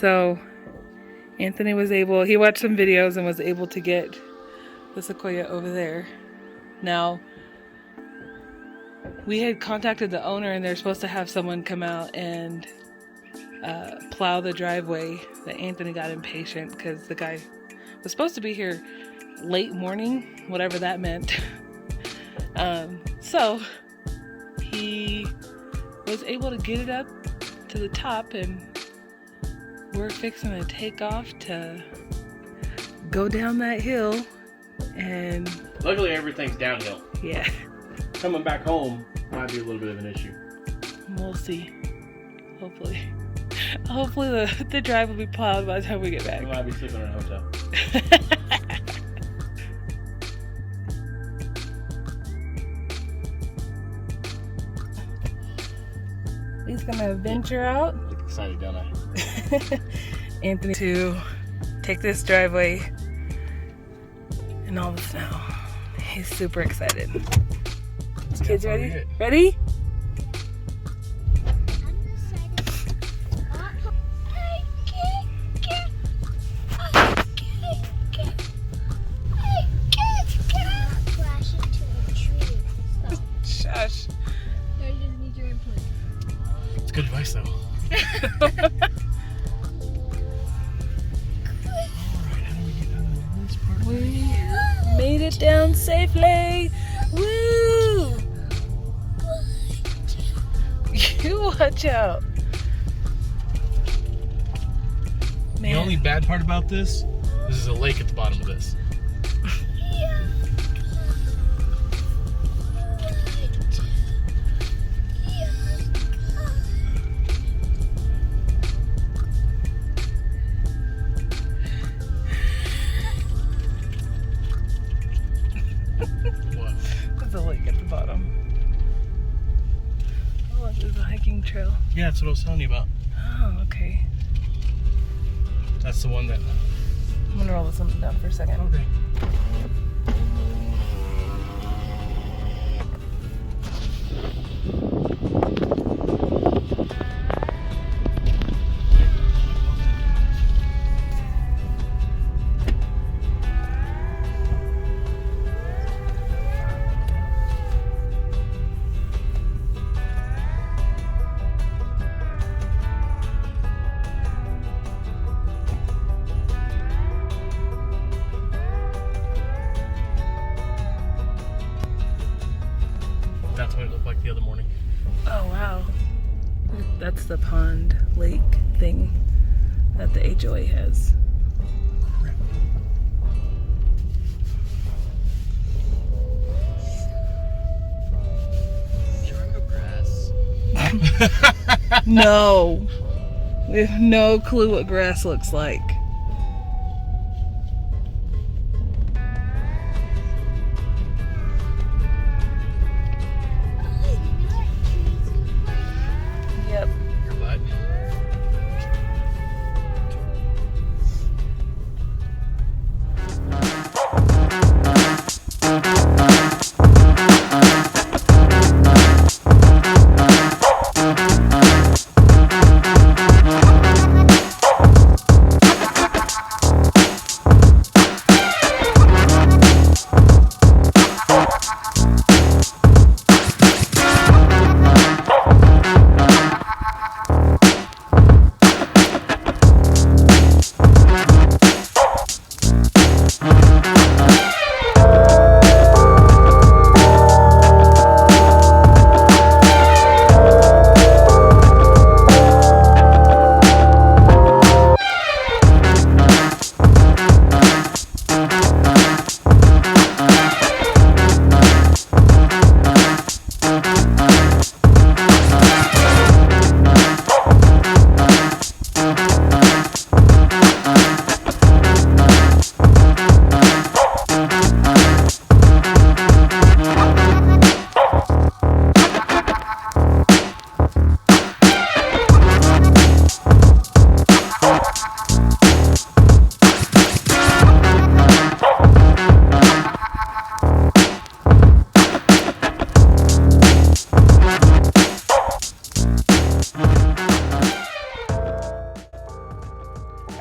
So Anthony was able, he watched some videos and was able to get the sequoia over there. Now, we had contacted the owner and they're supposed to have someone come out and plow the driveway, but Anthony got impatient because the guy was supposed to be here late morning, whatever that meant. So he was able to get it up to the top, and we're fixing to take off to go down that hill. And luckily everything's downhill. Yeah. Coming back home might be a little bit of an issue. We'll see. Hopefully the drive will be plowed by the time we get back. We might be sleeping in a hotel. He's gonna venture out. Look excited, don't I? Anthony to take this driveway and all the snow. He's super excited. Kids ready? Ready? Shush. It's good advice, though. We made it down safely. Woo! You watch out. Man. The only bad part about this is there's a lake at the bottom of this. What? There's a lake at the bottom. Oh, there's a hiking trail. Yeah, that's what I was telling you about. Oh, okay. That's the one that... I'm gonna roll this one down for a second. Okay. That's what it looked like the other morning. Oh, wow. That's the pond lake thing that the HOA has. Do you remember grass? No. We have no clue what grass looks like. Yep. Your butt.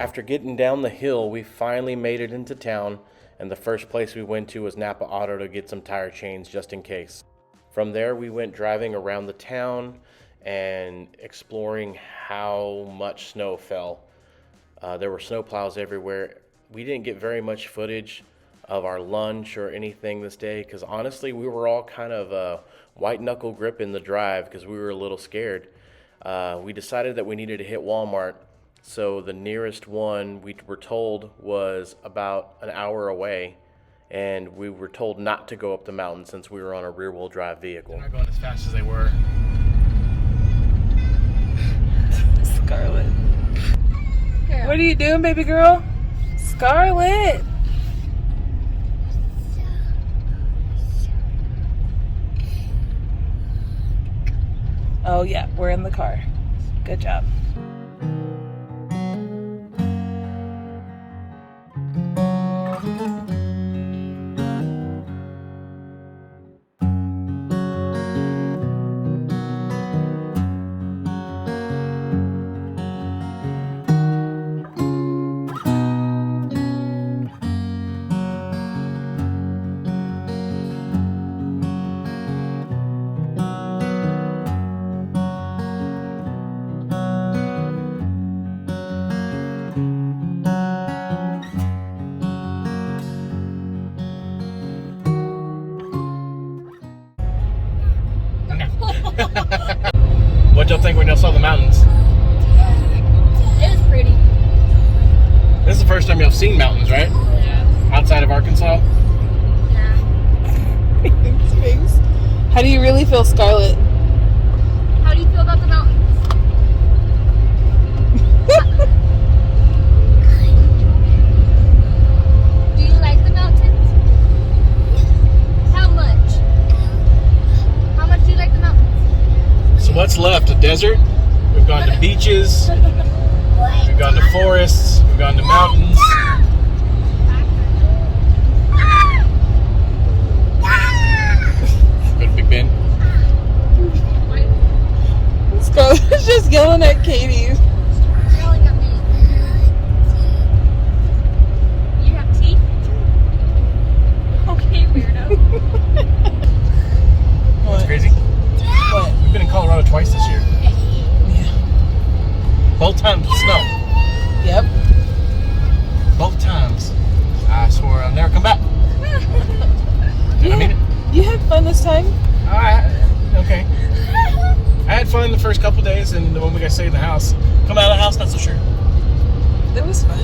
After getting down the hill, we finally made it into town, and the first place we went to was Napa Auto to get some tire chains just in case. From there, we went driving around the town and exploring how much snow fell. There were snow plows everywhere. We didn't get very much footage of our lunch or anything this day because honestly, we were all kind of white knuckle grip in the drive because we were a little scared. We decided that we needed to hit Walmart. So the nearest one we were told was about an hour away, and we were told not to go up the mountain since we were on a rear-wheel drive vehicle. They're not going as fast as they were. Scarlet. What are you doing, baby girl? Scarlet. Oh yeah, we're in the car. Good job. What'd y'all think when y'all saw the mountains? It was pretty. This is the first time y'all seen mountains, right? Yeah. Outside of Arkansas? Yeah. How do you really feel, Scarlet? How do you feel about the mountains? Do you like the mountains? How much? How much do you like the mountains? So what's left? A desert? We've gone to beaches. We've gone to forests. We've gone to mountains. Go to Big Ben. Scarlet's just yelling at Katie. Yelling at me. You have teeth? Okay, weirdo. What's What? crazy? What? We've been in Colorado twice this year. Yeah. Both times with snow. Yep. Both times. I swore I'll never come back. Did I mean it? You had fun this time? Okay. I had fun the first couple days, and when we got stayed in the house, come out of the house, not so sure. That was fun.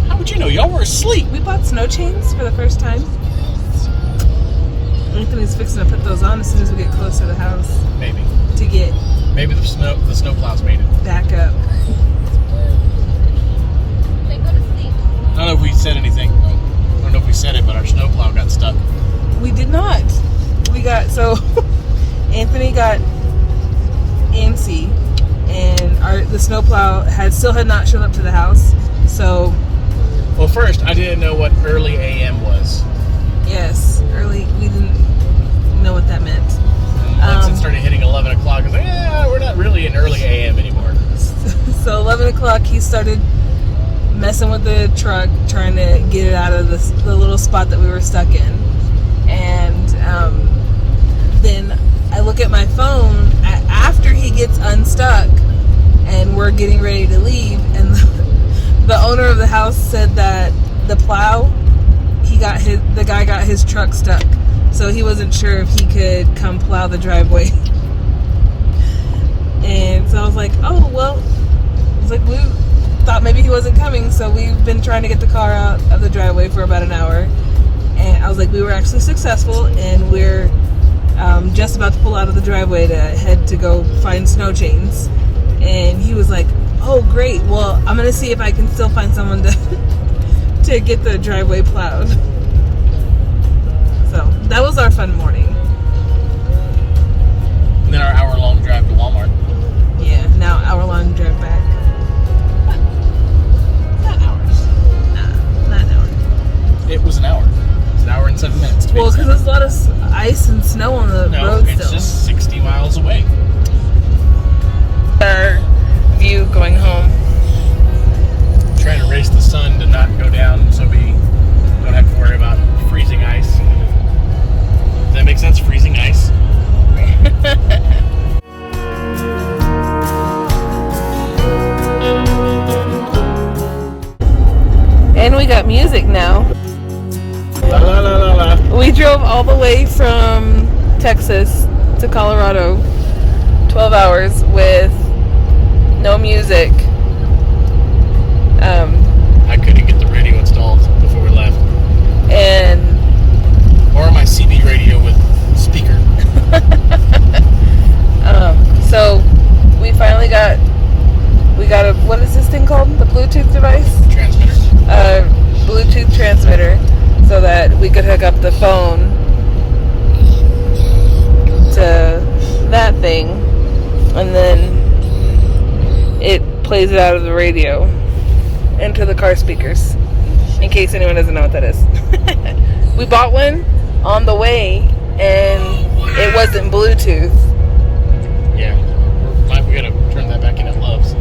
How would you know? Y'all were asleep. We bought snow chains for the first time. Anthony's fixing to put those on as soon as we get close to the house Maybe. to get Maybe the snow plows made it. back up. They go to sleep. I don't know if we said anything. I don't know if we said it, but our snow plow got stuck. We did not. We got, so Anthony got antsy and the snowplow still had not shown up to the house. So Well, first, I didn't know what early AM was. yes, early, we didn't know what that meant. And once it started hitting 11 o'clock, I was like, yeah, we're not really in early AM anymore. So 11 o'clock, he started messing with the truck, trying to get it out of the little spot that we were stuck in. And then I look at my phone after he gets unstuck, and we're getting ready to leave, and the owner of the house said that the plow, the guy got his truck stuck, so he wasn't sure if he could come plow the driveway. And so I was like, oh well, we thought maybe he wasn't coming, so we've been trying to get the car out of the driveway for about an hour. And I was like, we were actually successful, and we're just about to pull out of the driveway to head to go find snow chains. And he was like, oh great, well I'm gonna see if I can still find someone to get the driveway plowed. So that was our fun morning. And then our hour-long drive to Walmart. Yeah, now hour-long drive back. Not hours. Nah, not an hour. It was an hour. It's an hour and 7 minutes. Well, because there's a lot of ice and snow on the road it's still. just 60 miles away. Our view going home. And we got music now. La la la la la. We drove all the way from Texas to Colorado, 12 hours with no music. I couldn't get the radio installed before we left. Or my CB radio with speaker. So we finally got a, what is this thing called? The Bluetooth device? Transmitter. Bluetooth transmitter, so that we could hook up the phone to that thing, and then it plays it out of the radio into the car speakers, in case anyone doesn't know what that is. We bought one on the way, and it wasn't Bluetooth. Yeah. We gotta turn that back in at Love's.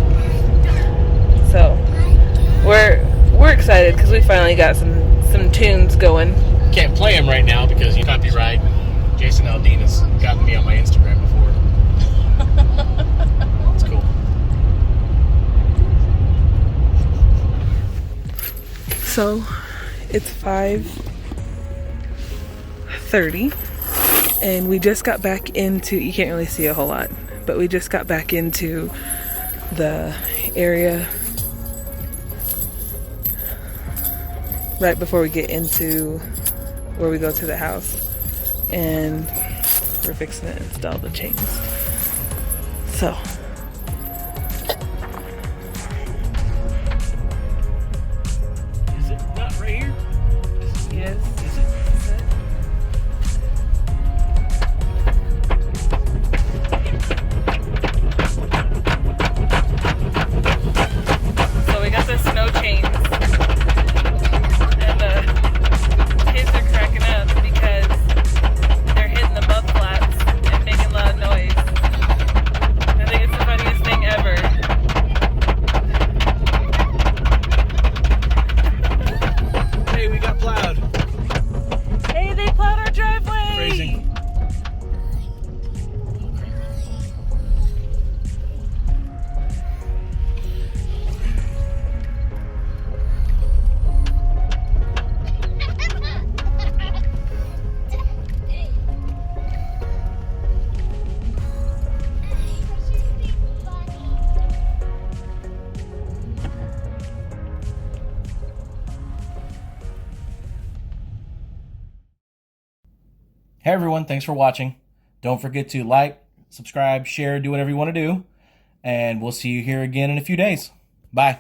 So we're excited because we finally got some tunes going. Can't play them right now because you copyright. Jason Aldean has gotten me on my Instagram before. It's cool. So it's 5:30, and we just got back into, you can't really see a whole lot, but we just got back into the area right before we get into where we go to the house, and we're fixing to install the chains. So Is it not right here? yes, so we got the snow chains, and the kids are cracking up because they're hitting the mud flats and making loud noise. I think it's the funniest thing ever. Hey, we got plowed. Hey, they plowed our driveway! Crazy. Hey everyone, thanks for watching. Don't forget to like, subscribe, share, do whatever you want to do. And we'll see you here again in a few days. Bye.